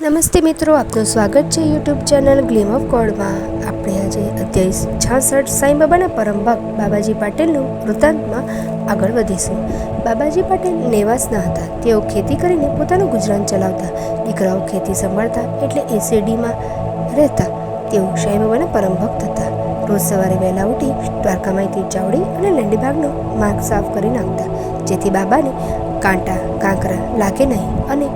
નમસ્તે મિત્રો, આપનું સ્વાગત છે યુટ્યુબ ચેનલ ગ્લીમ ઓફ ગોડમાં। આપણે આજે અધ્યાય 66 સાંઈ બાબાના પરમ ભક્ત બાબાજી પાટીલનું વૃત્તાંતમાં આગળ વધીશું। બાબાજી પાટીલ નેવાસના હતા। તેઓ ખેતી કરીને પોતાનું ગુજરાન ચલાવતા। દીકરાઓ ખેતી સંભાળતા એટલે એસીડીમાં રહેતા। તેઓ સાંઈ બાબાના પરમ ભક્ત હતા। રોજ સવારે વહેલા ઉઠી દ્વારકામાંથી ચાવડી અને લંડીબાગનો માર્ગ સાફ કરી નાખતા, જેથી બાબાને કાંટા કાંકરા લાગે નહીં, અને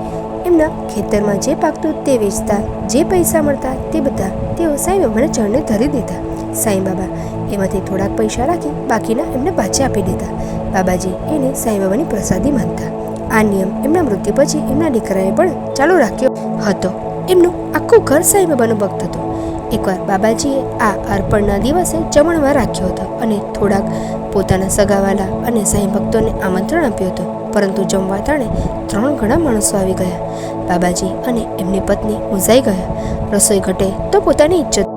એમના ખેતરમાં જે પાકતું તે વેચતા। જે પૈસા મળતા તે બધા તેઓ સાંઈ બાબાના ચરણે ધરી દેતા। સાંઈ બાબા એમાંથી થોડાક પૈસા રાખી બાકીના એમને પાછા આપી દેતા। બાબાજી એને સાંઈ બાબાની પ્રસાદી માનતા। આ નિયમ એમના મૃત્યુ પછી એમના દીકરાએ પણ ચાલુ રાખ્યો હતો। એમનું આખું ઘર સાંઈ બાબાનું ભક્ત હતું। એકવાર બાબાજીએ આ અર્પણના દિવસે જમણવાર રાખ્યો હતો અને થોડાક પોતાના સગાવાલા અને સાંઈ ભક્તોને આમંત્રણ આપ્યું હતું, પરંતુ જમવા તાણે 3 ઘણા માણસો આવી ગયા। બાબાજી અને એમની પત્ની મૂંઝાઈ ગયા। રસોઈ ઘટે તો પોતાની ઇજ્જત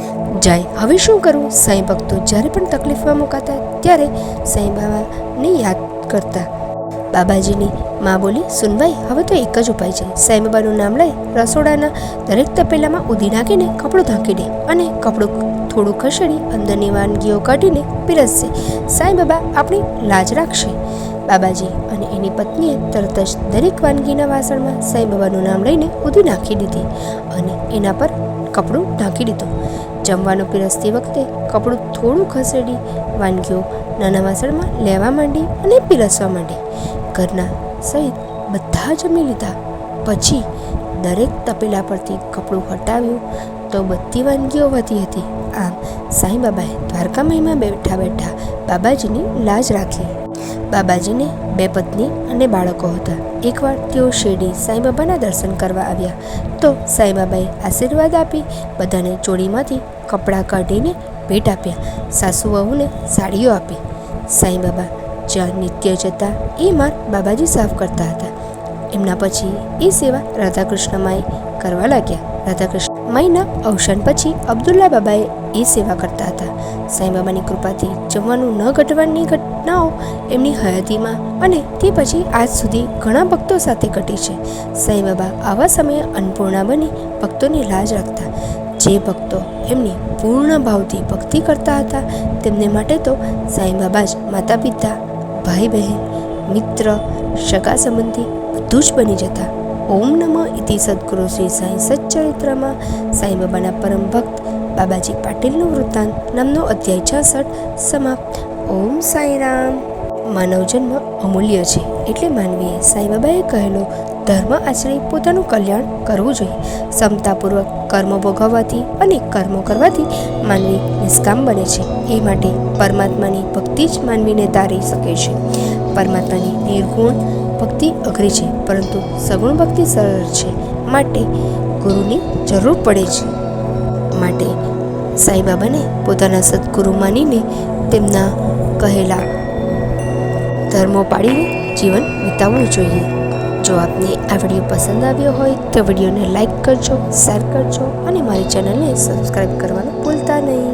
જાય, હવે શું કરવું? સાંઈ ભક્તો જ્યારે પણ તકલીફમાં મુકાતા ત્યારે સાંઈ બાબાને યાદ કરતા। બાબાજીની માં બોલી, સુનભાઈ, હવે તો એક જ ઉપાય છે। સાંઈ બાબાનું નામ લઈ રસોડાના દરેક તપેલામાં ઉધી નાખીને કપડું ઢાંકી દે અને કપડું થોડું ખસેડી અંદરની વાનગીઓ કાઢીને પીરસશે। સાંઈ બાબા આપણી લાજ રાખશે। બાબાજી અને એની પત્નીએ તરત જ દરેક વાનગીના વાસણમાં સાંઈ બાબાનું નામ લઈને ઉધી નાખી દીધી અને એના પર કપડું ઢાંકી દીધું। જમવાનું પીરસતી વખતે કપડું થોડું ખસેડી વાનગીઓ નાના વાસણમાં લેવા માંડી અને પીરસવા માંડી। ઘરના સહિત બધા જમી લીધા પછી દરેક તપેલા પરથી કપડું હટાવ્યું તો બધી વાનગીઓ વધી હતી। આમ સાંઈ બાબાએ દ્વારકામાઈમાં બેઠા બેઠા બાબાજીની લાજ રાખી। બાબાજીને 2 પત્ની અને બાળકો હતા। એકવાર તેઓ શેરડી સાંઈ બાબાના દર્શન કરવા આવ્યા તો સાંઈ બાબાએ આશીર્વાદ આપી બધાને ચોળીમાંથી કપડાં કાઢીને ભેટ આપ્યા। સાસુ વહુને સાડીઓ આપી। સાંઈ બાબા જ્યાં નિત્ય જતા એ માર્ગ બાબાજી સાફ કરતા હતા। એમના પછી એ સેવા રાધાકૃષ્ણ માઈ કરવા લાગ્યા। રાધાકૃષ્ણ માઈના અવસાન પછી અબ્દુલ્લા બાબાએ એ સેવા કરતા હતા। સાંઈ બાબાની કૃપાથી જમવાનું ન ઘટવાની ઘટનાઓ એમની હયાતીમાં અને તે પછી આજ સુધી ઘણા ભક્તો સાથે ઘટી છે। સાંઈ બાબા આવા સમયે અન્નપૂર્ણા બની ભક્તોની લાજ રાખતા। જે ભક્તો એમની પૂર્ણ ભાવથી ભક્તિ કરતા હતા તેમને માટે તો સાંઈ બાબા જ માતા પિતા, ભાઈ બહેન, મિત્ર, સગા સંબંધી બધું જ બની જતા। ઓમ નમઃ ઇતિ સદગુરુ શ્રી સાંઈ સચ્ચરિત્રમાં સાંઈ બાબાના પરમ ભક્ત બાબાજી પાટીલનું વૃત્તાંત નામનો અધ્યાય 66 સમાપ્ત। ઓમ સાંઈ રામ। માનવ જન્મ અમૂલ્ય છે, એટલે માનવીએ સાંઈ બાબાએ કહેલો ધર્મ આચરી પોતાનું કલ્યાણ કરવું જોઈએ। ક્ષમતાપૂર્વક કર્મો ભોગવવાથી અને કર્મો કરવાથી માનવી નિષ્કામ બને છે। એ માટે પરમાત્માની ભક્તિ જ માનવીને તારી શકે છે। પરમાત્માની નિર્ગુણ ભક્તિ અઘરી છે, પરંતુ સગુણ ભક્તિ સરળ છે, માટે ગુરુની જરૂર પડે છે। માટે સાંઈ બાબાને પોતાના સદગુરુ માનીને તેમના કહેલા ધર્મો પાડીને જીવન વિતાવવું જોઈએ। જો આપને આ વિડીયો પસંદ આવ્યો હોય તો વિડીયોને લાઈક કરજો, શેર કરજો અને મારી ચેનલને સબસ્ક્રાઈબ કરવાનું ભૂલતા નહીં।